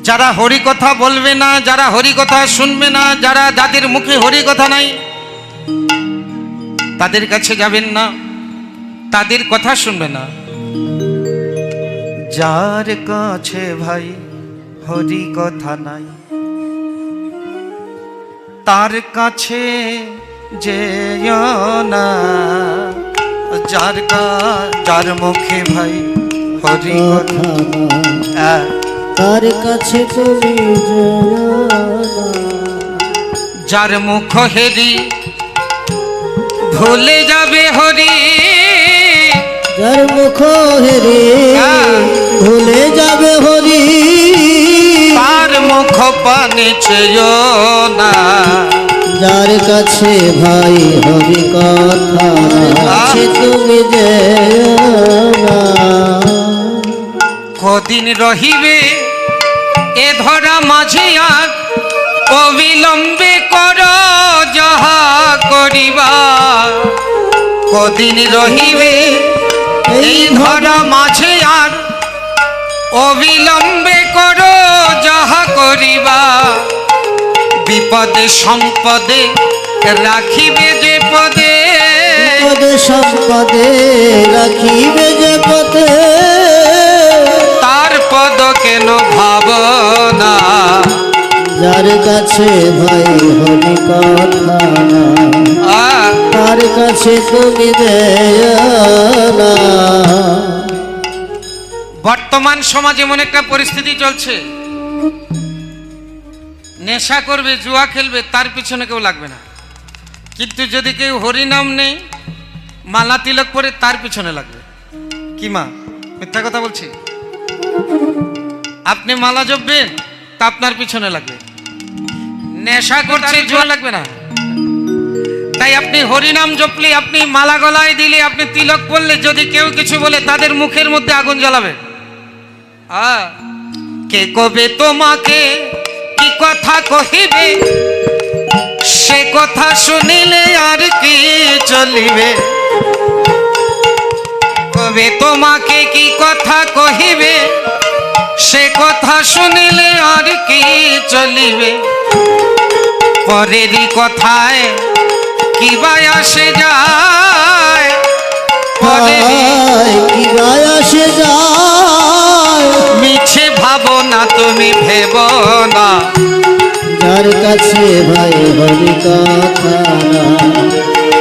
যারা হরি কথা বলবে না, যারা হরি কথা শুনবে না, যারা যাদের মুখে হরি কথা নাই, তাদের কাছে যাবেন না, তাদের কথা শুনবে না। যার কাছে ভাই হরি কথা নাই, তার কাছে যেও না। যার মুখে ভাই হরি কথা নাই, তার কাছে তুমি যেও না। যার মুখ হেরি ভুলে যাবে হরি, যার মুখ হেরি ভুলে যাবে হরি, তার মুখ পানে চেয়েও না। যার কাছে ভাই হরি কথা আছে তুমি যেও না। কদিন রহিবে এ ধরা মাঝে আর অবিলম্বে কর যাহা করিবা। কদিন রহিবে এই ধরা মাঝে আর অবিলম্বে কর যাহা করিবা। বিপদে সম্পদে রাখিবে যে পদে, বিপদে সম্পদে রাখিবে যে পথে, তার পদ কেন ভাবনা। যার কাছে ভাই হরি কথা নাই, তার কাছে তুমি যেও না। বর্তমান সমাজে এমন একটা পরিস্থিতি চলছে, নেশা করবে, জুয়া খেলবে, তার পিছনে কেউ লাগবে না। কিন্তু যদি কেউ হরিনাম নেই, মালা তিলক পরে, তার পিছনে লাগবে। কি মা, মিথ্যা কথা বলছি? আপনি মালা জপবেন, তা আপনার পিছনে লাগবে। নেশা করছে, জুয়া লাগবে না। তাই আপনি হরিনাম জপলে, আপনি মালা গলায় দিলে, আপনি তিলক পরলে, যদি কেউ কিছু বলে, তাদের মুখের মধ্যে আগুন জ্বালাবে। কে কবে তোমাকে কি কথা কহিবে, সে কথা শুনিলে আর কি চলিবে। কবে তোমাকে কি কথা কহিবে, সে কথা শুনিলে আর কি চলিবে। পরেরই কথায় কি বাই আসে যায়, কি বাই আসে যায়, মিছে ভাবো না তুমি, ভেব না। যার কাছে ভাই হরি কথা নাই,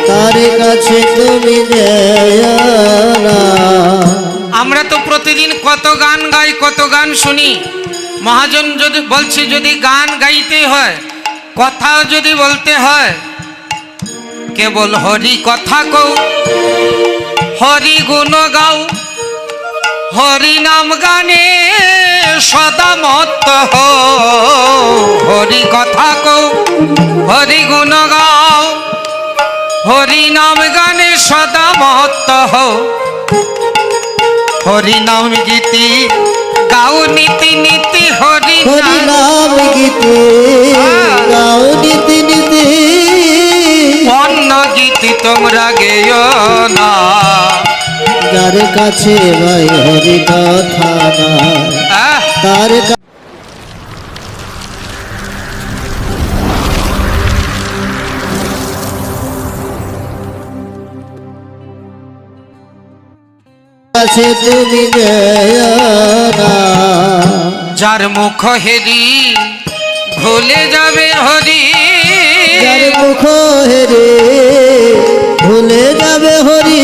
তার কাছে তুমি যেও না। আমরা তো প্রতিদিন কত গান গাই, কত গান শুনি। মহাজন যদি বলছে, যদি গান গাইতে হয়, কথা যদি বলতে হয়, কেবল হরি কথা কও, হরি গুণ গাও, হরি নাম গানে সদা মত্ত হও। হরি কথা কও, হরি গুণ গাও, হরি নাম গানে সদা মত্ত হও। হরি নাম গীতি গাও নীতি নীতি, হরি হরি নাম গীতি গাও নীতি নীতি, অন্য গীতি তোমরা গেও না। যার কাছে ভাই হরি কথা নাই, তার কাছে তুমি যেও না। যার মুখ হেরি ভুলে যাবে হরি, যার মুখ হেরে ভুলে যাবে হরি,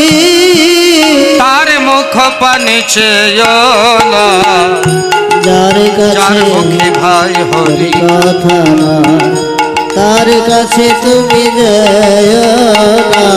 তার মুখ পানে চেয়েও না। যার যার কাছে মুখে ভাই হরি কথা নাই, তার কাছে তুমি যেও না।